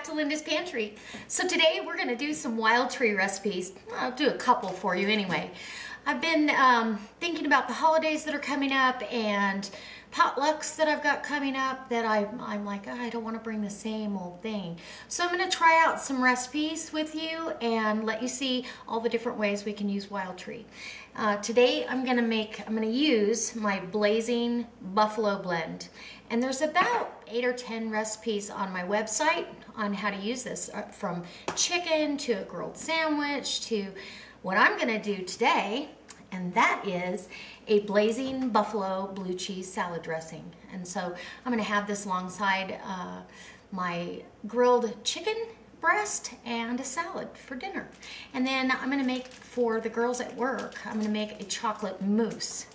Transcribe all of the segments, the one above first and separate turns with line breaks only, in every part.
to Linda's Pantry. So today we're going to do some wild tree recipes. I'll do a couple for you anyway. I've been thinking about the holidays that are coming up and potlucks that I've got coming up that I'm like, oh, I don't want to bring the same old thing. So I'm going to try out some recipes with you and let you see all the different ways we can use wild tree. Today I'm going to use my Blazing Buffalo Blend. And there's about 8 or 10 recipes on my website on how to use this, from chicken to a grilled sandwich to what I'm going to do today, and that is a Blazing Buffalo blue cheese salad dressing. And so I'm going to have this alongside my grilled chicken breast and a salad for dinner. And then I'm going to make, for the girls at work, I'm going to make a chocolate mousse.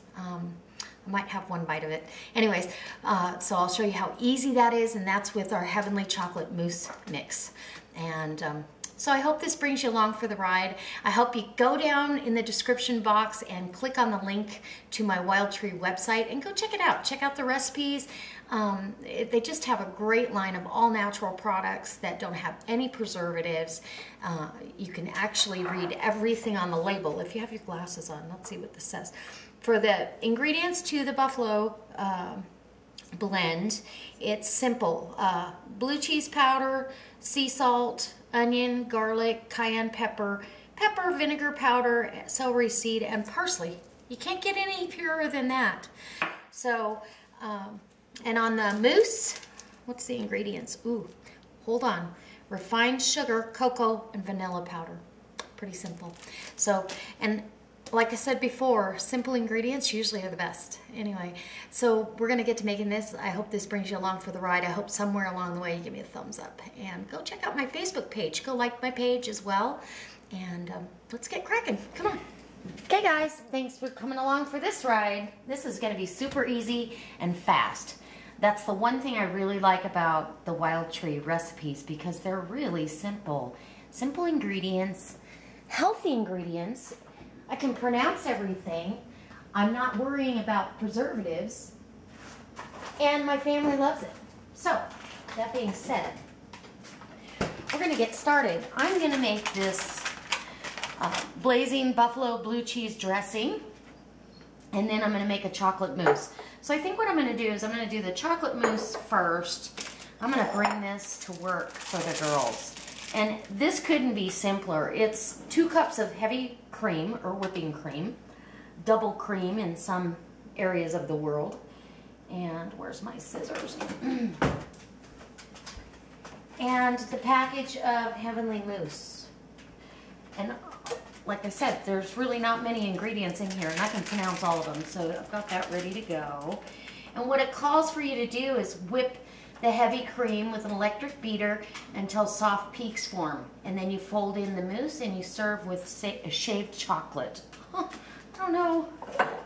I might have one bite of it. Anyways, so I'll show you how easy that is, and that's with our Heavenly Chocolate Mousse Mix. And so I hope this brings you along for the ride. I hope you go down in the description box and click on the link to my Wild Tree website and go check it out. Check out the recipes. They just have a great line of all natural products that don't have any preservatives. You can actually read everything on the label. If you have your glasses on, let's see what this says. For the ingredients to the buffalo blend, it's simple. Blue cheese powder, sea salt, onion, garlic, cayenne pepper, vinegar powder, celery seed, and parsley. You can't get any purer than that. So, and on the mousse, what's the ingredients? Ooh, hold on. Refined sugar, cocoa, and vanilla powder. Pretty simple. So, and like I said before, simple ingredients usually are the best. Anyway, so we're gonna get to making this. I hope this brings you along for the ride. I hope somewhere along the way you give me a thumbs up. And go check out my Facebook page. Go like my page as well. And let's get cracking. Come on. Okay guys, thanks for coming along for this ride. This is gonna be super easy and fast. That's the one thing I really like about the Wild Tree recipes, because they're really simple. Simple ingredients, healthy ingredients. I can pronounce everything. I'm not worrying about preservatives, and my family loves it. So, that being said, we're gonna get started. I'm gonna make this Blazing Buffalo blue cheese dressing, and then I'm gonna make a chocolate mousse. So I think what I'm gonna do is I'm gonna do the chocolate mousse first. I'm gonna bring this to work for the girls. And this couldn't be simpler. It's 2 cups of heavy cream, or whipping cream, double cream in some areas of the world. And where's my scissors? And the package of Heavenly Mousse. And like I said, there's really not many ingredients in here, and I can pronounce all of them, so I've got that ready to go. And what it calls for you to do is whip the heavy cream with an electric beater until soft peaks form. And then you fold in the mousse and you serve with shaved chocolate. I don't know.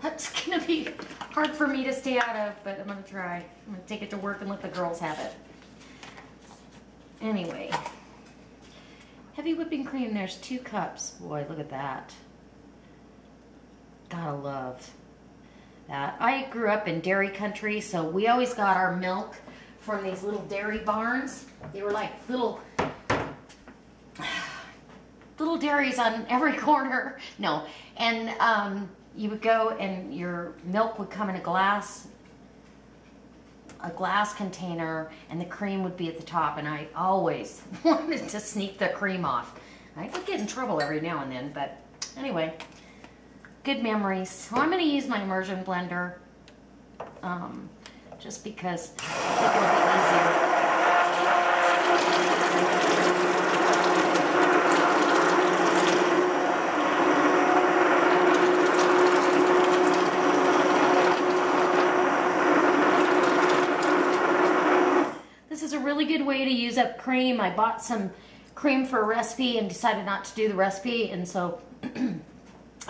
That's gonna be hard for me to stay out of, but I'm gonna try. I'm gonna take it to work and let the girls have it. Anyway, heavy whipping cream, there's 2 cups. Boy, look at that. Gotta love that. I grew up in dairy country, so we always got our milk from these little dairy barns. They were like little dairies on every corner. No, and you would go and your milk would come in a glass container, and the cream would be at the top, and I always wanted to sneak the cream off. I would get in trouble every now and then, but anyway, good memories. So I'm going to use my immersion blender. Just because I think it'll be easier. This is a really good way to use up cream. I bought some cream for a recipe and decided not to do the recipe, and so I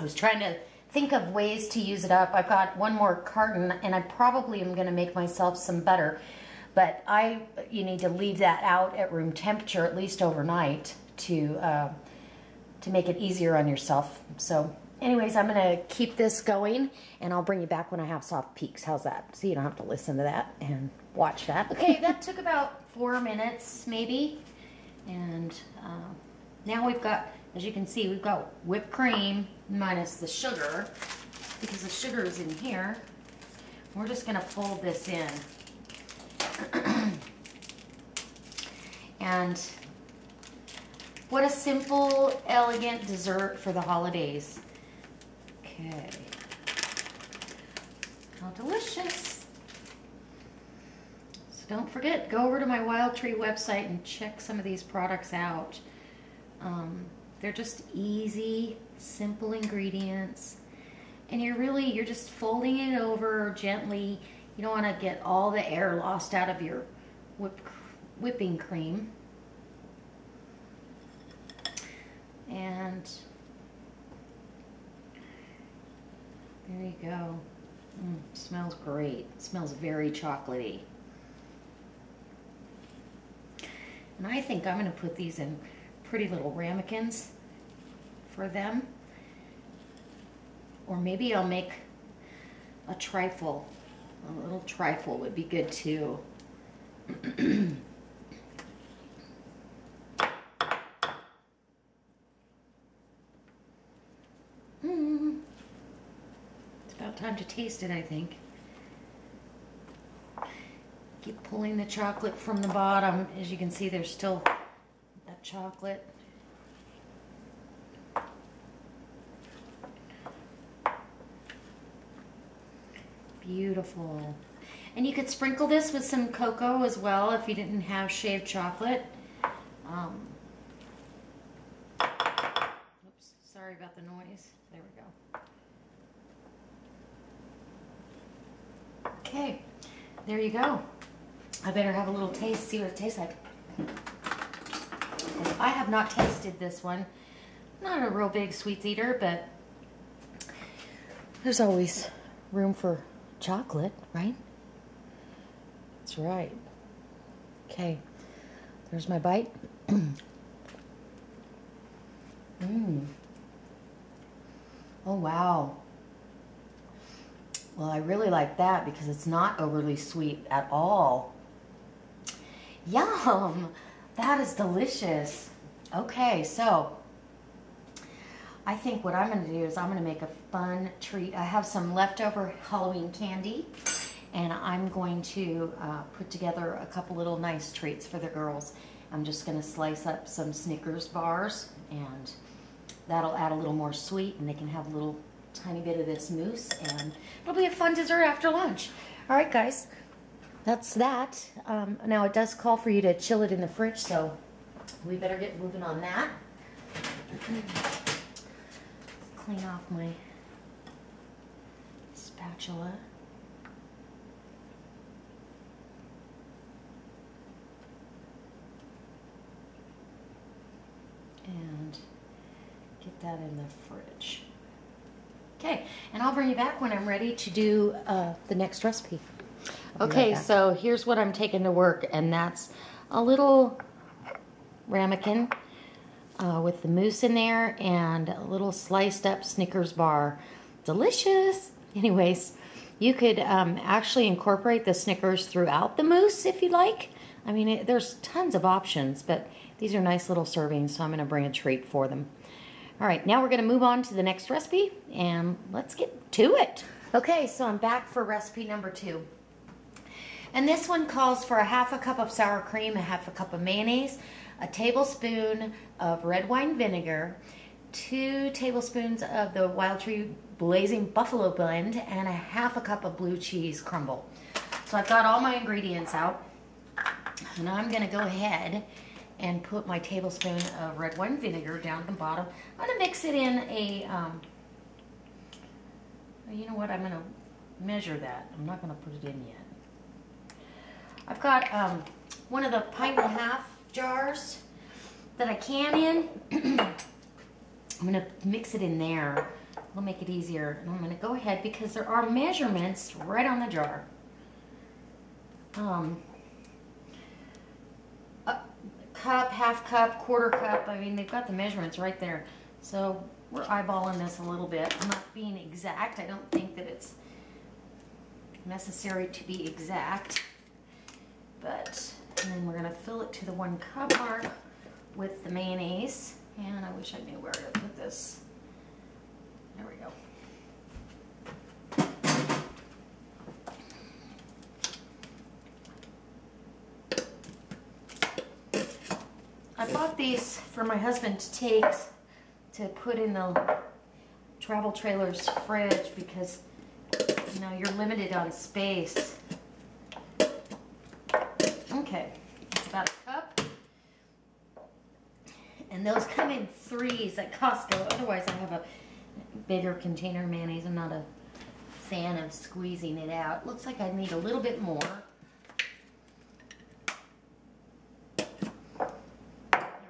was trying to think of ways to use it up. I've got one more carton, and I probably am going to make myself some butter, but you need to leave that out at room temperature at least overnight to make it easier on yourself. So anyways, I'm going to keep this going, and I'll bring you back when I have soft peaks. How's that? So you don't have to listen to that and watch that. Okay, that took about 4 minutes maybe, And now we've got, as you can see, we've got whipped cream minus the sugar, because the sugar is in here. We're just gonna fold this in. And what a simple, elegant dessert for the holidays. Okay. How delicious. So don't forget, go over to my Wild Tree website and check some of these products out. They're just easy, simple ingredients. And you're just folding it over gently. You don't want to get all the air lost out of your whipping cream. And there you go. Smells great. It smells very chocolatey. And I think I'm going to put these in pretty little ramekins for them. Or maybe I'll make a trifle. A little trifle would be good too. It's about time to taste it, I think. Keep pulling the chocolate from the bottom. As you can see, there's still that chocolate. Beautiful. And you could sprinkle this with some cocoa as well if you didn't have shaved chocolate. Oops, sorry about the noise. There we go. Okay, there you go. I better have a little taste, see what it tastes like. I have not tasted this one. Not a real big sweets eater, but there's always room for chocolate, right? That's right. Okay, there's my bite. Oh, wow. Well, I really like that because it's not overly sweet at all. Yum! That is delicious. Okay, so I think what I'm going to do is I'm going to make a fun treat. I have some leftover Halloween candy, and I'm going to put together a couple little nice treats for the girls. I'm just going to slice up some Snickers bars, and that'll add a little more sweet, and they can have a little tiny bit of this mousse, and it'll be a fun dessert after lunch. All right, guys, that's that. Now, it does call for you to chill it in the fridge, so we better get moving on that. Clean off my spatula. And get that in the fridge. Okay, and I'll bring you back when I'm ready to do the next recipe. Okay, so here's what I'm taking to work, and that's a little ramekin with the mousse in there and a little sliced up Snickers bar. Delicious! Anyways, you could actually incorporate the Snickers throughout the mousse if you like. I mean, there's tons of options, but these are nice little servings, so I'm going to bring a treat for them. All right, now we're going to move on to the next recipe, and let's get to it. Okay, so I'm back for recipe number 2. And this one calls for a half a cup of sour cream, a half a cup of mayonnaise, a tablespoon of red wine vinegar, 2 tablespoons of the Wild Tree Blazing Buffalo blend, and a half a cup of blue cheese crumble. So I've got all my ingredients out, and I'm going to go ahead and put my tablespoon of red wine vinegar down at the bottom. I'm going to mix it in a, you know what, I'm going to measure that. I'm not going to put it in yet. I've got one of the 1.5 jars that I can in. I'm going to mix it in there. It'll make it easier. And I'm going to go ahead, because there are measurements right on the jar. Cup, half cup, quarter cup. I mean, they've got the measurements right there. So we're eyeballing this a little bit. I'm not being exact. I don't think that it's necessary to be exact. But, and then we're going to fill it to the 1 cup mark with the mayonnaise. And I wish I knew where to put this. There we go. I bought these for my husband to take to put in the travel trailer's fridge because, you know, you're limited on space. Okay, it's about a cup. And those come in 3s at Costco. Otherwise, I have a bigger container of mayonnaise. I'm not a fan of squeezing it out. Looks like I need a little bit more. There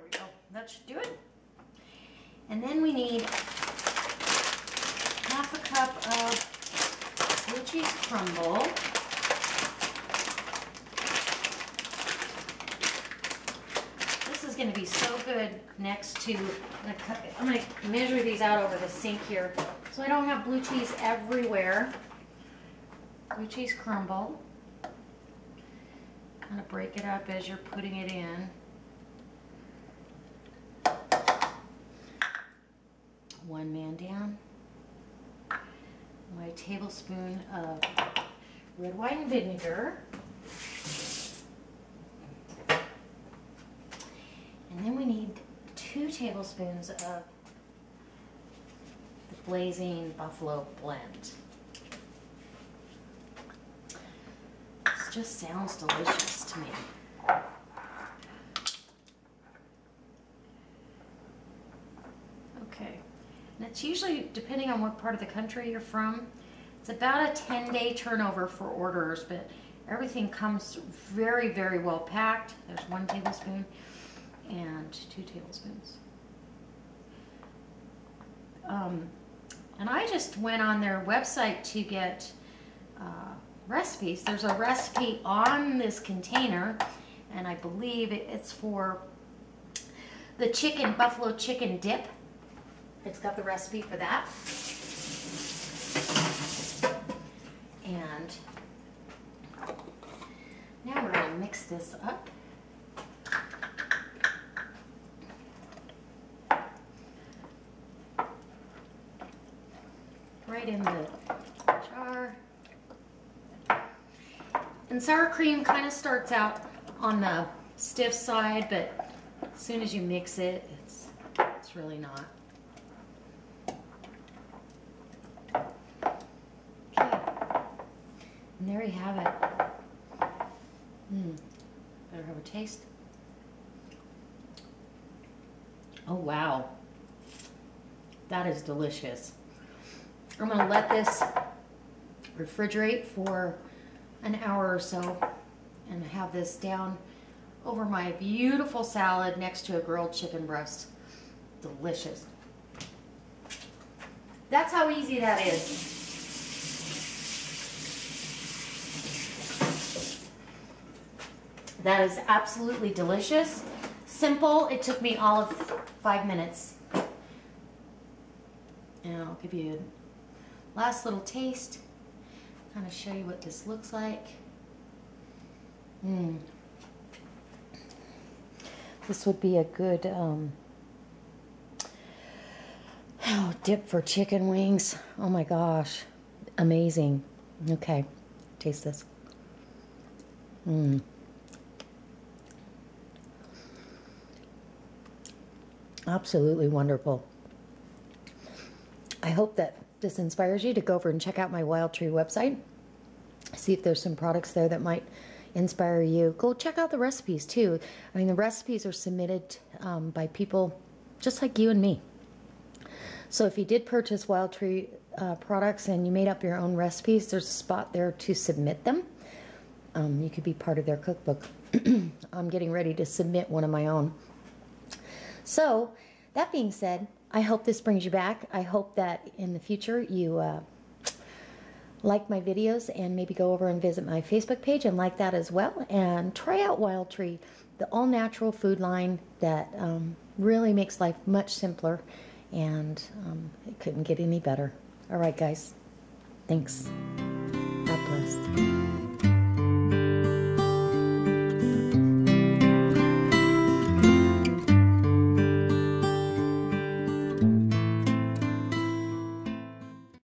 we go. That should do it. And then we need half a cup of blue cheese crumble. This is going to be so good next to, I'm going to measure these out over the sink here so I don't have blue cheese everywhere. Blue cheese crumble. Kind of break it up as you're putting it in. 1 man down. My tablespoon of red wine vinegar. And then we need 2 tablespoons of the Blazing Buffalo blend. This just sounds delicious to me. Okay. And it's usually, depending on what part of the country you're from, it's about a 10-day turnover for orders, but everything comes very, very well packed. There's 1 tablespoon and 2 tablespoons. And I just went on their website to get recipes. There's a recipe on this container, and I believe it's for the buffalo chicken dip. It's got the recipe for that. And now we're going to mix this up. Right in the jar. And sour cream kind of starts out on the stiff side, but as soon as you mix it, it's really not. And there you have it. Better have a taste. Oh wow, that is delicious. I'm going to let this refrigerate for an hour or so and have this down over my beautiful salad next to a grilled chicken breast. Delicious. That's how easy that is. That is absolutely delicious. Simple. It took me all of 5 minutes. And I'll give you a last little taste. Kind of show you what this looks like. This would be a good dip for chicken wings. Oh my gosh. Amazing. Okay. Taste this. Absolutely wonderful. I hope that this inspires you to go over and check out my Wild Tree website. See if there's some products there that might inspire you. Go check out the recipes too. I mean, the recipes are submitted by people just like you and me. So if you did purchase Wild Tree products and you made up your own recipes, there's a spot there to submit them. You could be part of their cookbook. I'm getting ready to submit one of my own. So, that being said, I hope this brings you back. I hope that in the future you like my videos and maybe go over and visit my Facebook page and like that as well. And try out Wild Tree, the all-natural food line that really makes life much simpler, and it couldn't get any better. All right, guys. Thanks. God bless.